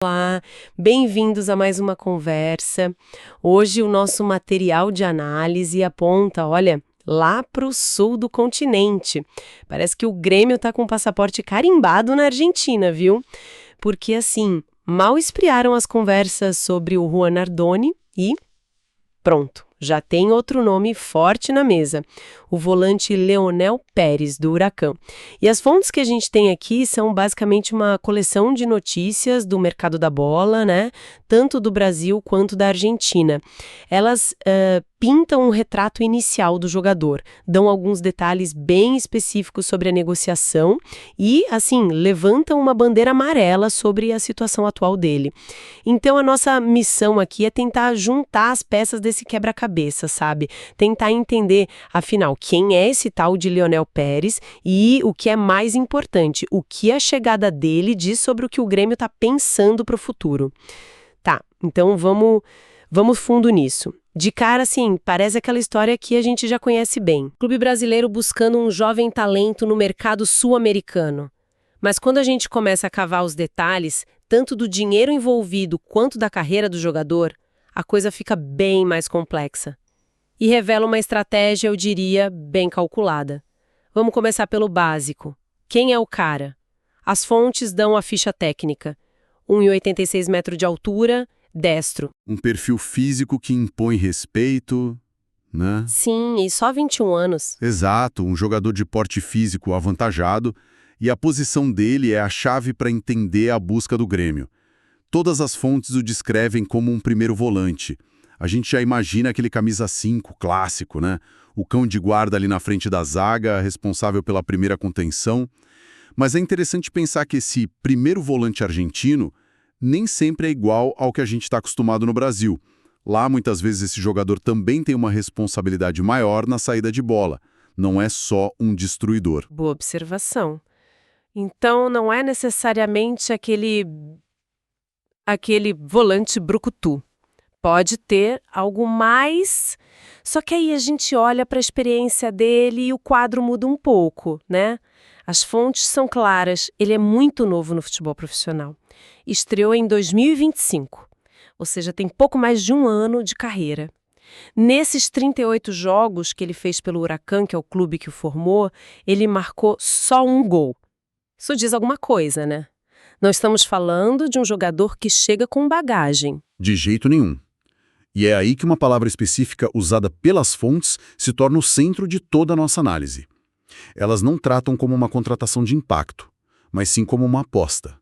Olá, bem-vindos a mais uma conversa. Hoje o nosso material de análise aponta, olha, lá para o sul do continente. Parece que o Grêmio está com o passaporte carimbado na Argentina, viu? Porque assim, mal esfriaram as conversas sobre o Juan Nardoni e pronto, já tem outro nome forte na mesa, o volante Leonel Pérez, do Huracan. E as fontes que a gente tem aqui são basicamente uma coleção de notícias do mercado da bola, né? Tanto do Brasil quanto da Argentina. Elas pintam um retrato inicial do jogador, dão alguns detalhes bem específicos sobre a negociação e, assim, levantam uma bandeira amarela sobre a situação atual dele. Então, a nossa missão aqui é tentar juntar as peças desse quebra-cabeça, sabe? Tentar entender, afinal, quem é esse tal de Leonel Pérez e, o que é mais importante, o que a chegada dele diz sobre o que o Grêmio está pensando para o futuro. Tá, então vamos fundo nisso. De cara, assim, parece aquela história que a gente já conhece bem. Clube brasileiro buscando um jovem talento no mercado sul-americano. Mas quando a gente começa a cavar os detalhes, tanto do dinheiro envolvido quanto da carreira do jogador, a coisa fica bem mais complexa. E revela uma estratégia, eu diria, bem calculada. Vamos começar pelo básico. Quem é o cara? As fontes dão a ficha técnica. 1,86 metros de altura, destro. Um perfil físico que impõe respeito, né? Sim, e só 21 anos. Exato, um jogador de porte físico avantajado, e a posição dele é a chave para entender a busca do Grêmio. Todas as fontes o descrevem como um primeiro volante. A gente já imagina aquele camisa 5 clássico, né? O cão de guarda ali na frente da zaga, responsável pela primeira contenção. Mas é interessante pensar que esse primeiro volante argentino nem sempre é igual ao que a gente está acostumado no Brasil. Lá, muitas vezes, esse jogador também tem uma responsabilidade maior na saída de bola. Não é só um destruidor. Boa observação. Então, não é necessariamente aquele volante brucutu. Pode ter algo mais, só que aí a gente olha para a experiência dele e o quadro muda um pouco, né? As fontes são claras, ele é muito novo no futebol profissional. Estreou em 2025, ou seja, tem pouco mais de um ano de carreira. Nesses 38 jogos que ele fez pelo Huracan, que é o clube que o formou, ele marcou só um gol. Isso diz alguma coisa, né? Não estamos falando de um jogador que chega com bagagem. De jeito nenhum. E é aí que uma palavra específica usada pelas fontes se torna o centro de toda a nossa análise. Elas não tratam como uma contratação de impacto, mas sim como uma aposta.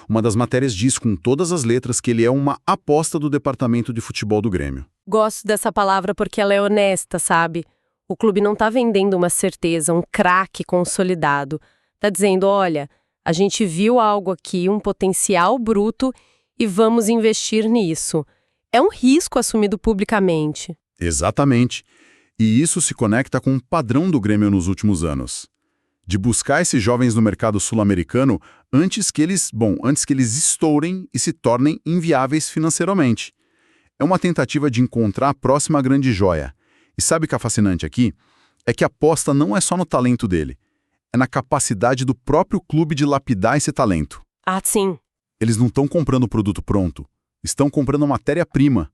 Uma das matérias diz com todas as letras que ele é uma aposta do departamento de futebol do Grêmio. Gosto dessa palavra porque ela é honesta, sabe? O clube não está vendendo uma certeza, um craque consolidado. Está dizendo, olha, a gente viu algo aqui, um potencial bruto e vamos investir nisso. É um risco assumido publicamente. Exatamente. E isso se conecta com um padrão do Grêmio nos últimos anos. De buscar esses jovens no mercado sul-americano antes que eles estourem e se tornem inviáveis financeiramente. É uma tentativa de encontrar a próxima grande joia. E sabe o que é fascinante aqui? É que a aposta não é só no talento dele. É na capacidade do próprio clube de lapidar esse talento. Ah, sim. Eles não estão comprando o produto pronto. Estão comprando matéria-prima.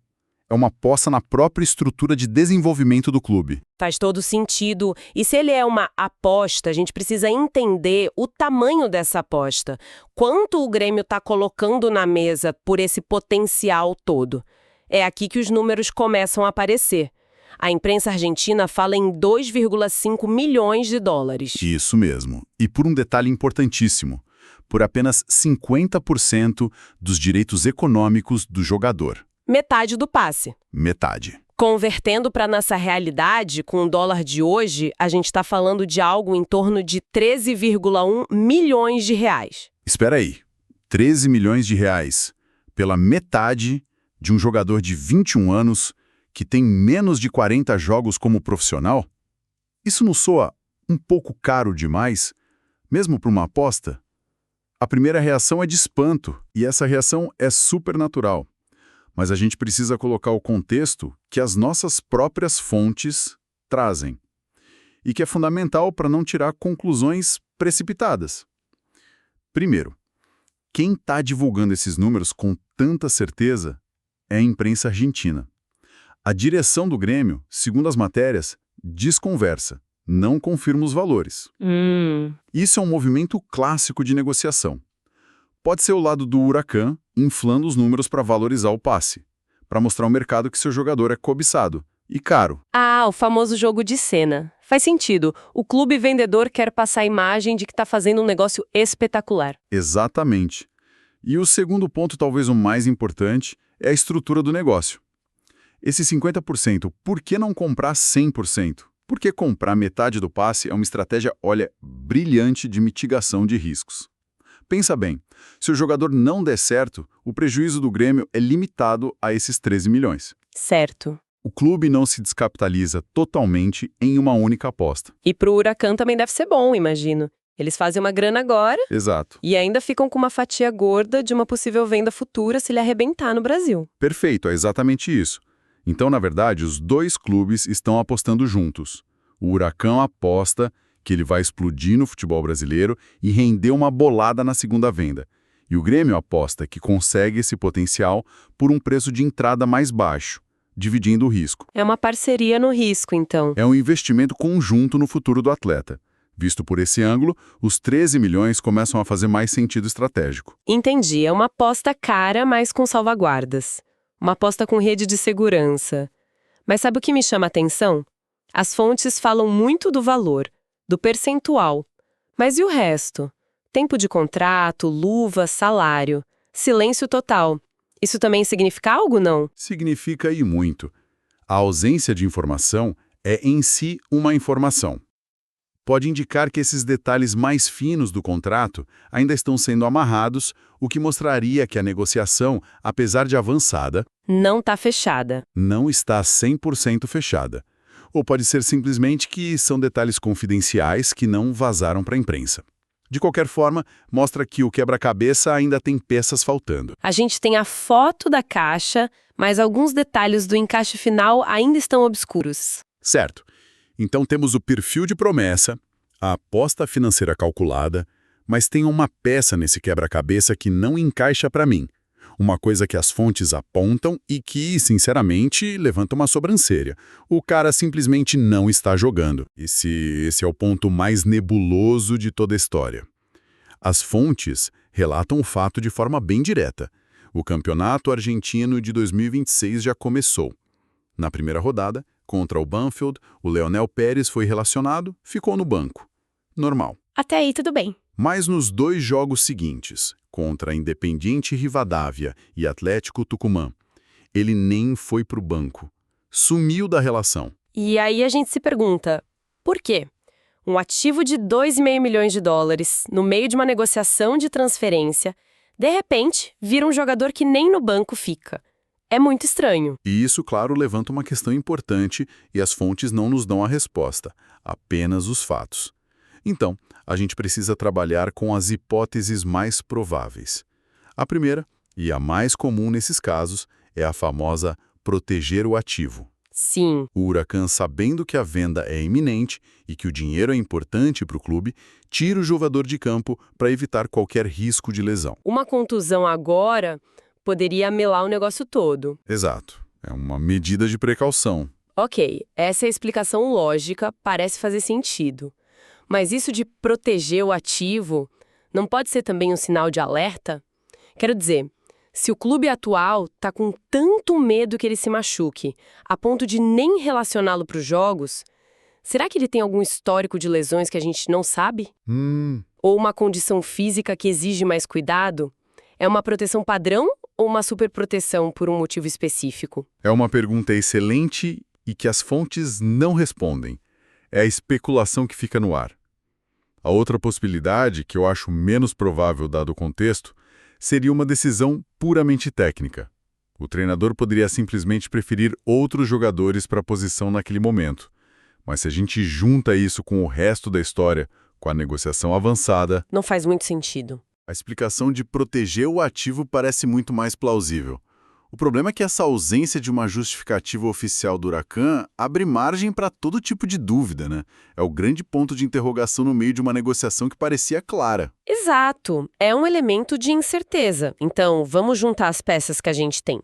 É uma aposta na própria estrutura de desenvolvimento do clube. Faz todo sentido. E se ele é uma aposta, a gente precisa entender o tamanho dessa aposta. Quanto o Grêmio está colocando na mesa por esse potencial todo? É aqui que os números começam a aparecer. A imprensa argentina fala em 2,5 milhões de dólares. Isso mesmo. E por um detalhe importantíssimo, por apenas 50% dos direitos econômicos do jogador. Metade do passe. Metade. Convertendo para nossa realidade, com o dólar de hoje, a gente está falando de algo em torno de 13,1 milhões de reais. Espera aí. 13 milhões de reais pela metade de um jogador de 21 anos que tem menos de 40 jogos como profissional? Isso não soa um pouco caro demais, mesmo para uma aposta? A primeira reação é de espanto, e essa reação é super natural. Mas a gente precisa colocar o contexto que as nossas próprias fontes trazem, e que é fundamental para não tirar conclusões precipitadas. Primeiro, Quem está divulgando esses números com tanta certeza é a imprensa argentina. A direção do Grêmio, segundo as matérias, desconversa, não confirma os valores. Isso é um movimento clássico de negociação. Pode ser o lado do Huracan inflando os números para valorizar o passe, para mostrar ao mercado que seu jogador é cobiçado e caro. Ah, o famoso jogo de cena. Faz sentido. O clube vendedor quer passar a imagem de que está fazendo um negócio espetacular. Exatamente. E o segundo ponto, talvez o mais importante, é a estrutura do negócio. Esse 50%, por que não comprar 100%? Porque comprar metade do passe é uma estratégia, olha, brilhante de mitigação de riscos. Pensa bem, se o jogador não der certo, o prejuízo do Grêmio é limitado a esses 13 milhões. Certo. O clube não se descapitaliza totalmente em uma única aposta. E pro Huracan também deve ser bom, imagino. Eles fazem uma grana agora Exato. e ainda ficam com uma fatia gorda de uma possível venda futura se ele arrebentar no Brasil. Perfeito, é exatamente isso. Então, na verdade, os dois clubes estão apostando juntos. O Huracan aposta que ele vai explodir no futebol brasileiro e render uma bolada na segunda venda. E o Grêmio aposta que consegue esse potencial por um preço de entrada mais baixo, dividindo o risco. É uma parceria no risco, então. É um investimento conjunto no futuro do atleta. Visto por esse ângulo, os 13 milhões começam a fazer mais sentido estratégico. Entendi, é uma aposta cara, mas com salvaguardas. Uma aposta com rede de segurança. Mas sabe o que me chama a atenção? As fontes falam muito do valor, do percentual. Mas e o resto? Tempo de contrato, luva, salário, silêncio total. Isso também significa algo, não? Significa e muito. A ausência de informação é em si uma informação. Pode indicar que esses detalhes mais finos do contrato ainda estão sendo amarrados, o que mostraria que a negociação, apesar de avançada, Não está fechada. não está 100% fechada. Ou pode ser simplesmente que são detalhes confidenciais que não vazaram para a imprensa. De qualquer forma, mostra que o quebra-cabeça ainda tem peças faltando. A gente tem a foto da caixa, mas alguns detalhes do encaixe final ainda estão obscuros. Certo. Então temos o perfil de promessa, a aposta financeira calculada, mas tem uma peça nesse quebra-cabeça que não encaixa para mim. Uma coisa que as fontes apontam e que, sinceramente, levanta uma sobrancelha. O cara simplesmente não está jogando. Esse é o ponto mais nebuloso de toda a história. As fontes relatam o fato de forma bem direta. O campeonato argentino de 2026 já começou. Na primeira rodada, contra o Banfield, o Leonel Pérez foi relacionado, ficou no banco. Normal. Até aí tudo bem. Mas nos dois jogos seguintes, contra Independiente Rivadavia e Atlético Tucumã, ele nem foi para o banco. Sumiu da relação. E aí a gente se pergunta, por quê? Um ativo de 2,5 milhões de dólares, no meio de uma negociação de transferência, de repente, vira um jogador que nem no banco fica. É muito estranho. E isso, claro, levanta uma questão importante e as fontes não nos dão a resposta, apenas os fatos. Então, a gente precisa trabalhar com as hipóteses mais prováveis. A primeira, e a mais comum nesses casos, é a famosa proteger o ativo. Sim. O Huracan, sabendo que a venda é iminente e que o dinheiro é importante para o clube, tira o jogador de campo para evitar qualquer risco de lesão. Uma contusão agora poderia melar o negócio todo. Exato. É uma medida de precaução. Ok, essa é a explicação lógica, parece fazer sentido. Mas isso de proteger o ativo não pode ser também um sinal de alerta? Quero dizer, se o clube atual está com tanto medo que ele se machuque, a ponto de nem relacioná-lo para os jogos, será que ele tem algum histórico de lesões que a gente não sabe? Ou uma condição física que exige mais cuidado? É uma proteção padrão ou uma superproteção por um motivo específico? É uma pergunta excelente e que as fontes não respondem. É a especulação que fica no ar. A outra possibilidade, que eu acho menos provável dado o contexto, seria uma decisão puramente técnica. O treinador poderia simplesmente preferir outros jogadores para a posição naquele momento. Mas se a gente junta isso com o resto da história, com a negociação avançada... Não faz muito sentido. A explicação de proteger o ativo parece muito mais plausível. O problema é que essa ausência de uma justificativa oficial do Huracan abre margem para todo tipo de dúvida, né? É o grande ponto de interrogação no meio de uma negociação que parecia clara. Exato, é um elemento de incerteza. Então, vamos juntar as peças que a gente tem.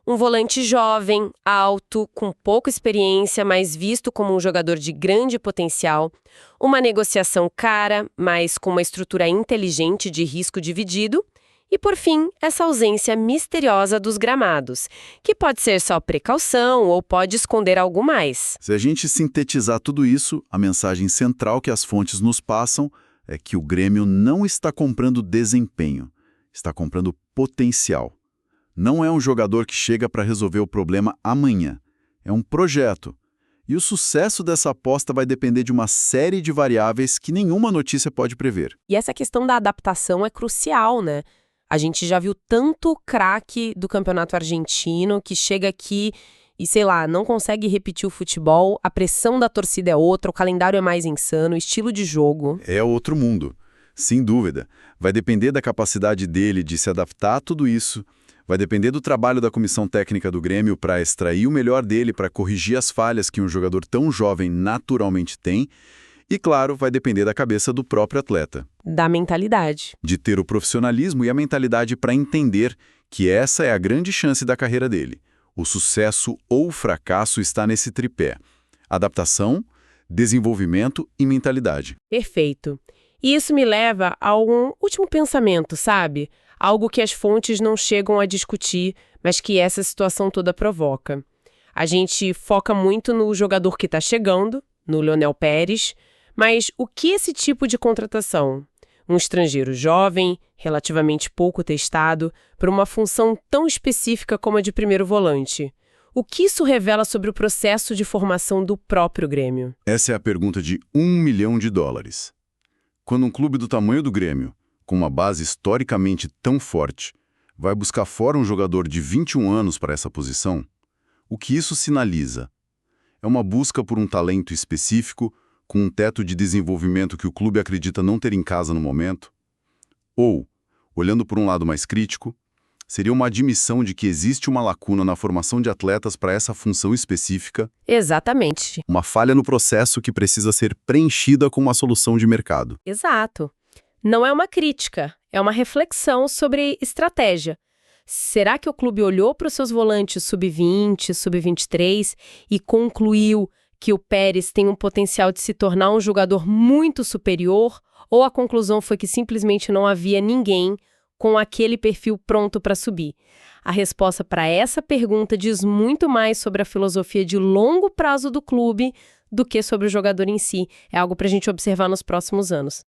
Um volante jovem, alto, com pouca experiência, mas visto como um jogador de grande potencial. Uma negociação cara, mas com uma estrutura inteligente de risco dividido. E, por fim, essa ausência misteriosa dos gramados, que pode ser só precaução ou pode esconder algo mais. Se a gente sintetizar tudo isso, a mensagem central que as fontes nos passam é que o Grêmio não está comprando desempenho, está comprando potencial. Não é um jogador que chega para resolver o problema amanhã. É um projeto. E o sucesso dessa aposta vai depender de uma série de variáveis que nenhuma notícia pode prever. E essa questão da adaptação é crucial, né? A gente já viu tanto craque do campeonato argentino que chega aqui e, sei lá, não consegue repetir o futebol, a pressão da torcida é outra, o calendário é mais insano, o estilo de jogo. É outro mundo, sem dúvida. Vai depender da capacidade dele de se adaptar a tudo isso, vai depender do trabalho da comissão técnica do Grêmio para extrair o melhor dele, para corrigir as falhas que um jogador tão jovem naturalmente tem. E, claro, vai depender da cabeça do próprio atleta. Da mentalidade. De ter o profissionalismo e a mentalidade para entender que essa é a grande chance da carreira dele. O sucesso ou o fracasso está nesse tripé: adaptação, desenvolvimento e mentalidade. Perfeito. E isso me leva a um último pensamento, sabe? Algo que as fontes não chegam a discutir, mas que essa situação toda provoca. A gente foca muito no jogador que está chegando, no Leonel Pérez. Mas o que esse tipo de contratação, um estrangeiro jovem, relativamente pouco testado, para uma função tão específica como a de primeiro volante, o que isso revela sobre o processo de formação do próprio Grêmio? Essa é a pergunta de US$ 1 milhão. Quando um clube do tamanho do Grêmio, com uma base historicamente tão forte, vai buscar fora um jogador de 21 anos para essa posição, o que isso sinaliza? É uma busca por um talento específico, com um teto de desenvolvimento que o clube acredita não ter em casa no momento? Ou, olhando por um lado mais crítico, seria uma admissão de que existe uma lacuna na formação de atletas para essa função específica? Exatamente. Uma falha no processo que precisa ser preenchida com uma solução de mercado. Exato. Não é uma crítica, é uma reflexão sobre estratégia. Será que o clube olhou para os seus volantes sub-20, sub-23 e concluiu que o Pérez tem um potencial de se tornar um jogador muito superior, ou a conclusão foi que simplesmente não havia ninguém com aquele perfil pronto para subir? A resposta para essa pergunta diz muito mais sobre a filosofia de longo prazo do clube do que sobre o jogador em si. É algo para a gente observar nos próximos anos.